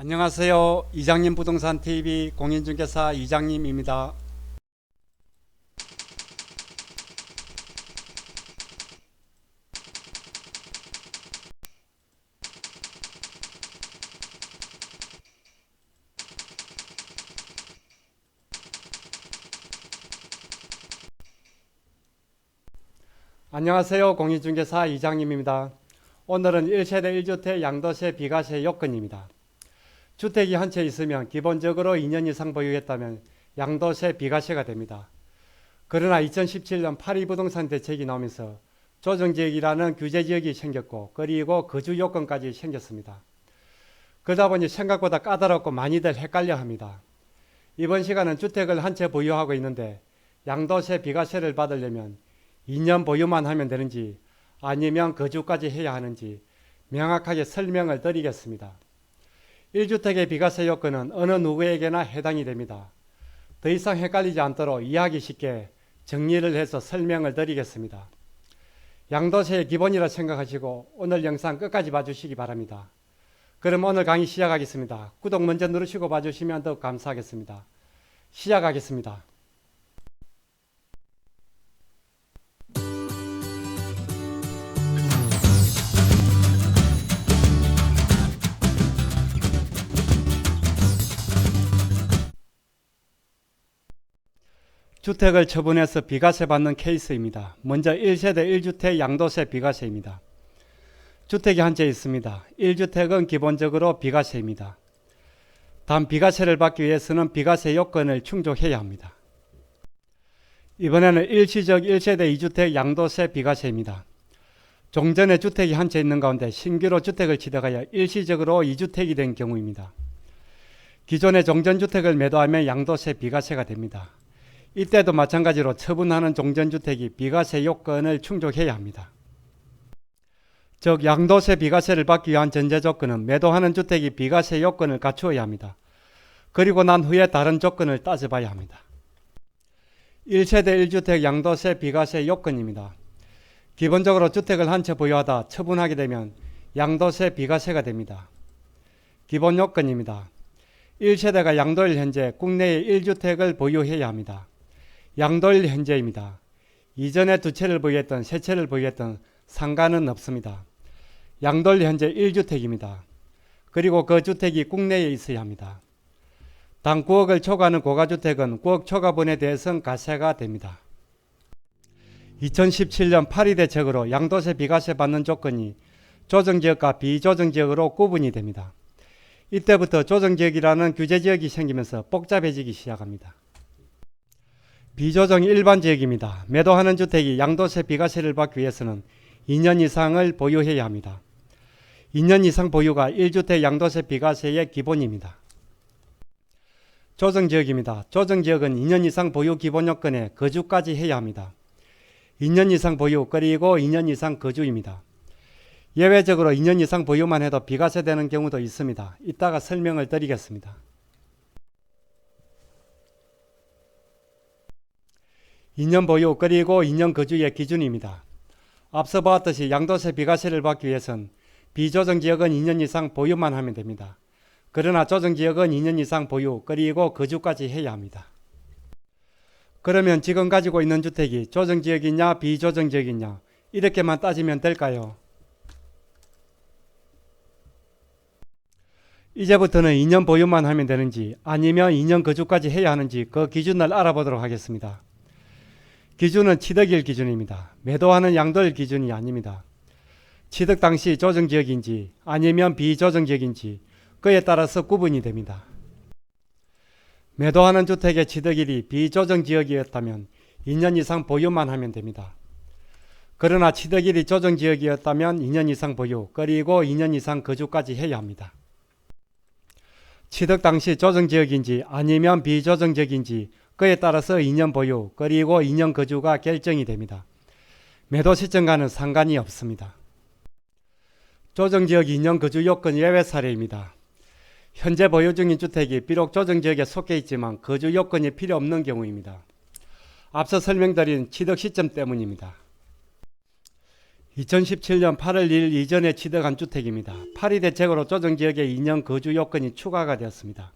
안녕하세요. 이장님 부동산 TV 공인중개사 이장님입니다. 안녕하세요. 공인중개사 이장님입니다. 오늘은 1세대 1주택 양도세 비과세 요건입니다. 주택이 한 채 있으면 기본적으로 2년 이상 보유했다면 양도세 비과세가 됩니다. 그러나 2017년 파리 부동산 대책이 나오면서 조정지역이라는 규제지역이 생겼고 그리고 거주 요건까지 생겼습니다. 그러다 보니 생각보다 까다롭고 많이들 헷갈려 합니다. 이번 시간은 주택을 한 채 보유하고 있는데 양도세 비과세를 받으려면 2년 보유만 하면 되는지 아니면 거주까지 해야 하는지 명확하게 설명을 드리겠습니다. 1주택의 비과세 요건은 어느 누구에게나 해당이 됩니다. 더 이상 헷갈리지 않도록 이해하기 쉽게 정리를 해서 설명을 드리겠습니다. 양도세의 기본이라 생각하시고 오늘 영상 끝까지 봐주시기 바랍니다. 그럼 오늘 강의 시작하겠습니다. 구독 먼저 누르시고 봐주시면 더욱 감사하겠습니다. 시작하겠습니다. 주택을 처분해서 비과세 받는 케이스입니다. 먼저 1세대 1주택 양도세 비과세입니다. 주택이 한 채 있습니다. 1주택은 기본적으로 비과세입니다. 단 비과세를 받기 위해서는 비과세 요건을 충족해야 합니다. 이번에는 일시적 1세대 2주택 양도세 비과세입니다. 종전에 주택이 한 채 있는 가운데 신규로 주택을 취득하여 일시적으로 2주택이 된 경우입니다. 기존의 종전주택을 매도하면 양도세 비과세가 됩니다. 이때도 마찬가지로 처분하는 종전주택이 비과세 요건을 충족해야 합니다. 즉 양도세 비과세를 받기 위한 전제 조건은 매도하는 주택이 비과세 요건을 갖추어야 합니다. 그리고 난 후에 다른 조건을 따져봐야 합니다. 1세대 1주택 양도세 비과세 요건입니다. 기본적으로 주택을 한 채 보유하다 처분하게 되면 양도세 비과세가 됩니다. 기본 요건입니다. 1세대가 양도일 현재 국내에 1주택을 보유해야 합니다. 양도일 현재입니다. 이전에 두 채를 보유했던 세 채를 보유했던 상관은 없습니다. 양도일 현재 1주택입니다. 그리고 그 주택이 국내에 있어야 합니다. 단 9억을 초과하는 고가주택은 9억 초과분에 대해서는 과세가 됩니다. 2017년 파리 대책으로 양도세 비과세 받는 조건이 조정지역과 비조정지역으로 구분이 됩니다. 이때부터 조정지역이라는 규제지역이 생기면서 복잡해지기 시작합니다. 비조정 일반지역입니다. 매도하는 주택이 양도세 비과세를 받기 위해서는 2년 이상을 보유해야 합니다. 2년 이상 보유가 1주택 양도세 비과세의 기본입니다. 조정지역입니다. 조정지역은 2년 이상 보유 기본 요건에 거주까지 해야 합니다. 2년 이상 보유 그리고 2년 이상 거주입니다. 예외적으로 2년 이상 보유만 해도 비과세 되는 경우도 있습니다. 이따가 설명을 드리겠습니다. 2년 보유 그리고 2년 거주의 기준입니다. 앞서 보았듯이 양도세 비과세를 받기 위해선 비조정지역은 2년 이상 보유만 하면 됩니다. 그러나 조정지역은 2년 이상 보유 그리고 거주까지 해야 합니다. 그러면 지금 가지고 있는 주택이 조정지역이냐 비조정지역이냐 이렇게만 따지면 될까요? 이제부터는 2년 보유만 하면 되는지 아니면 2년 거주까지 해야 하는지 그 기준을 알아보도록 하겠습니다. 기준은 취득일 기준입니다. 매도하는 양도일 기준이 아닙니다. 취득 당시 조정지역인지 아니면 비조정지역인지 그에 따라서 구분이 됩니다. 매도하는 주택의 취득일이 비조정지역이었다면 2년 이상 보유만 하면 됩니다. 그러나 취득일이 조정지역이었다면 2년 이상 보유 그리고 2년 이상 거주까지 해야 합니다. 취득 당시 조정지역인지 아니면 비조정지역인지 그에 따라서 2년 보유 그리고 2년 거주가 결정이 됩니다. 매도 시점과는 상관이 없습니다. 조정지역 2년 거주 요건 예외 사례입니다. 현재 보유 중인 주택이 비록 조정지역에 속해 있지만 거주 요건이 필요 없는 경우입니다. 앞서 설명드린 취득 시점 때문입니다. 2017년 8월 1일 이전에 취득한 주택입니다. 파리 대책으로 조정지역에 2년 거주 요건이 추가가 되었습니다.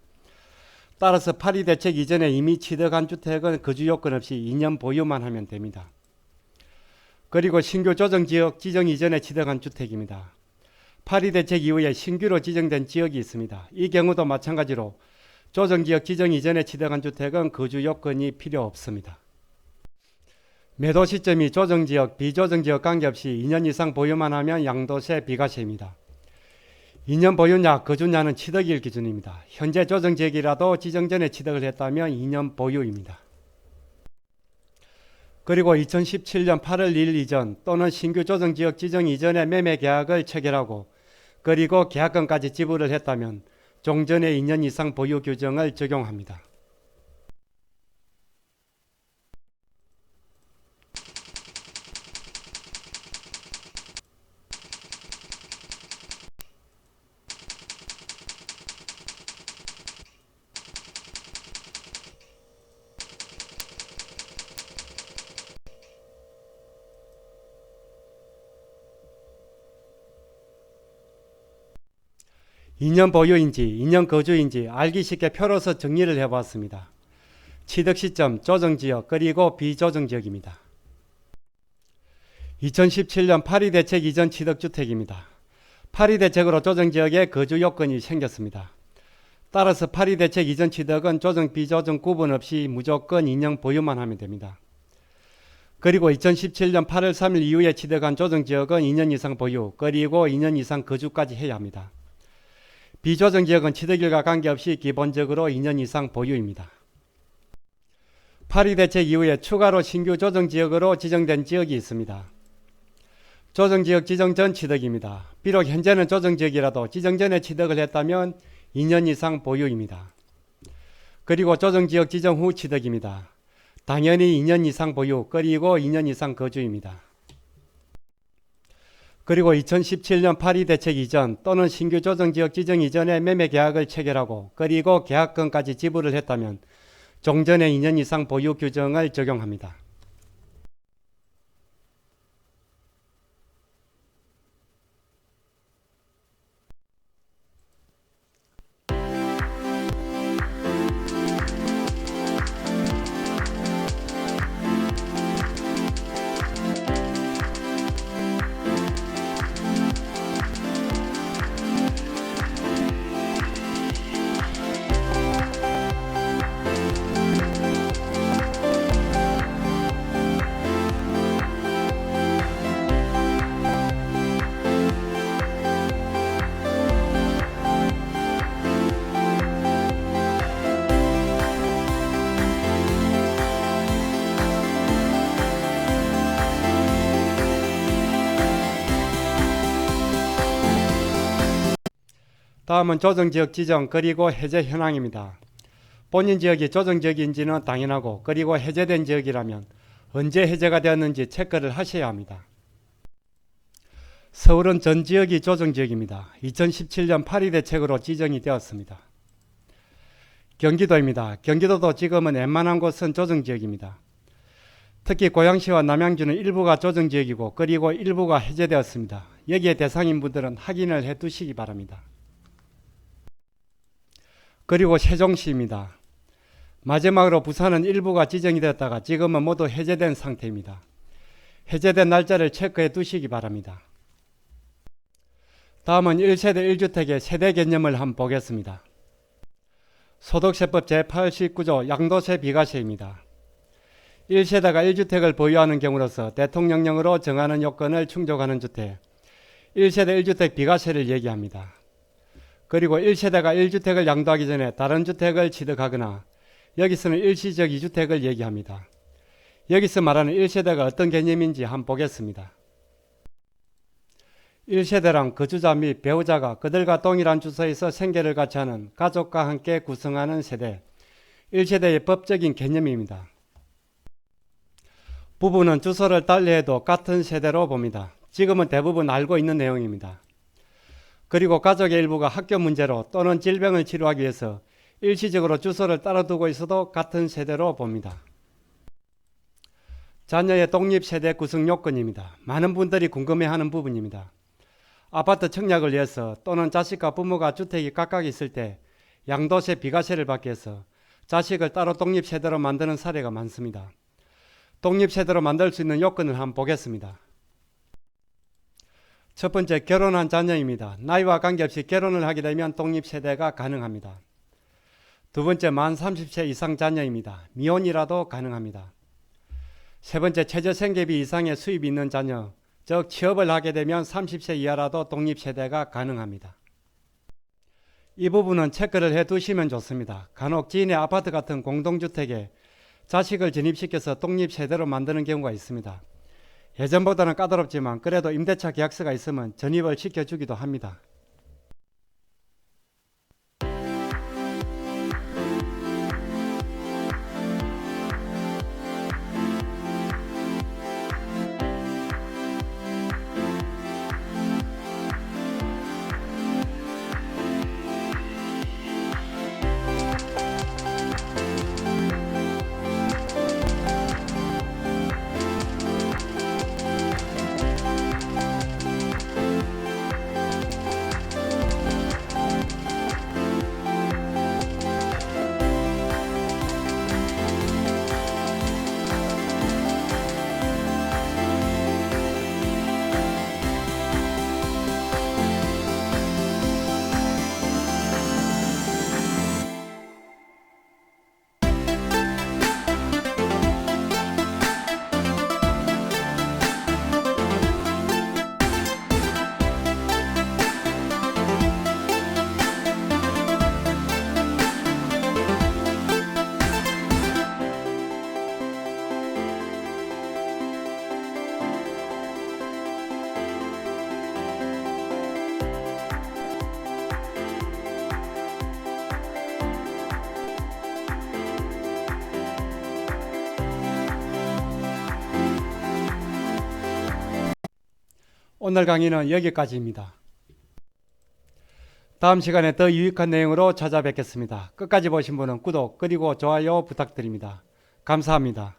따라서 파리 대책 이전에 이미 취득한 주택은 거주 요건 없이 2년 보유만 하면 됩니다. 그리고 신규 조정지역 지정 이전에 취득한 주택입니다. 파리 대책 이후에 신규로 지정된 지역이 있습니다. 이 경우도 마찬가지로 조정지역 지정 이전에 취득한 주택은 거주 요건이 필요 없습니다. 매도 시점이 조정지역, 비조정지역 관계없이 2년 이상 보유만 하면 양도세 비과세입니다. 2년 보유냐, 거주냐는 취득일 기준입니다. 현재 조정지역이라도 지정 전에 취득을 했다면 2년 보유입니다. 그리고 2017년 8월 1일 이전 또는 신규 조정지역 지정 이전에 매매 계약을 체결하고 그리고 계약금까지 지불을 했다면 종전의 2년 이상 보유 규정을 적용합니다. (2년) 보유인지 2년 거주인지 알기 쉽게 표로서 정리를 해보았습니다. 취득 시점, 조정지역, 그리고 비조정지역입니다. 2017년 파리 대책 이전 취득주택입니다. 파리 대책으로 조정지역에 거주 요건이 생겼습니다. 따라서 파리 대책 이전 취득은 조정, 비조정 구분 없이 무조건 2년 보유만 하면 됩니다. 그리고 2017년 8월 3일 이후에 취득한 조정지역은 2년 이상 보유, 그리고 2년 이상 거주까지 해야 합니다. 비조정지역은 취득일과 관계없이 기본적으로 2년 이상 보유입니다. 파리 대책 이후에 추가로 신규 조정지역으로 지정된 지역이 있습니다. 조정지역 지정 전 취득입니다. 비록 현재는 조정지역이라도 지정 전에 취득을 했다면 2년 이상 보유입니다. 그리고 조정지역 지정 후 취득입니다. 당연히 2년 이상 보유, 그리고 2년 이상 거주입니다. 그리고 2017년 파리 대책 이전 또는 신규 조정지역 지정 이전에 매매 계약을 체결하고 그리고 계약금까지 지불을 했다면 종전의 2년 이상 보유 규정을 적용합니다. 다음은 조정지역 지정 그리고 해제 현황입니다. 본인 지역이 조정지역인지는 당연하고 그리고 해제된 지역이라면 언제 해제가 되었는지 체크를 하셔야 합니다. 서울은 전 지역이 조정지역입니다. 2017년 파리 대책으로 지정이 되었습니다. 경기도입니다. 경기도도 지금은 웬만한 곳은 조정지역입니다. 특히 고양시와 남양주는 일부가 조정지역이고 그리고 일부가 해제되었습니다. 여기에 대상인 분들은 확인을 해 두시기 바랍니다. 그리고 세종시입니다. 마지막으로 부산은 일부가 지정이 되었다가 지금은 모두 해제된 상태입니다. 해제된 날짜를 체크해 두시기 바랍니다. 다음은 1세대 1주택의 세대 개념을 한번 보겠습니다. 소득세법 제89조 양도세 비과세입니다. 1세대가 1주택을 보유하는 경우로서 대통령령으로 정하는 요건을 충족하는 주택, 1세대 1주택 비과세를 얘기합니다. 그리고 1세대가 1주택을 양도하기 전에 다른 주택을 취득하거나 여기서는 일시적 2주택을 얘기합니다. 여기서 말하는 1세대가 어떤 개념인지 한번 보겠습니다. 1세대란 거주자 및 배우자가 그들과 동일한 주소에서 생계를 같이 하는 가족과 함께 구성하는 세대, 1세대의 법적인 개념입니다. 부부는 주소를 달리해도 같은 세대로 봅니다. 지금은 대부분 알고 있는 내용입니다. 그리고 가족의 일부가 학교 문제로 또는 질병을 치료하기 위해서 일시적으로 주소를 따로 두고 있어도 같은 세대로 봅니다. 자녀의 독립세대 구성 요건입니다. 많은 분들이 궁금해하는 부분입니다. 아파트 청약을 위해서 또는 자식과 부모가 주택이 각각 있을 때 양도세 비과세를 받기 위해서 자식을 따로 독립세대로 만드는 사례가 많습니다. 독립세대로 만들 수 있는 요건을 한번 보겠습니다. 첫 번째, 결혼한 자녀입니다. 나이와 관계없이 결혼을 하게 되면 독립세대가 가능합니다. 두 번째, 만 30세 이상 자녀입니다. 미혼이라도 가능합니다. 세 번째, 최저생계비 이상의 수입이 있는 자녀, 즉 취업을 하게 되면 30세 이하라도 독립세대가 가능합니다. 이 부분은 체크를 해 두시면 좋습니다. 간혹 지인의 아파트 같은 공동주택에 자식을 진입시켜서 독립세대로 만드는 경우가 있습니다. 예전보다는 까다롭지만 그래도 임대차 계약서가 있으면 전입을 시켜주기도 합니다. 오늘 강의는 여기까지입니다. 다음 시간에 더 유익한 내용으로 찾아뵙겠습니다. 끝까지 보신 분은 구독 그리고 좋아요 부탁드립니다. 감사합니다.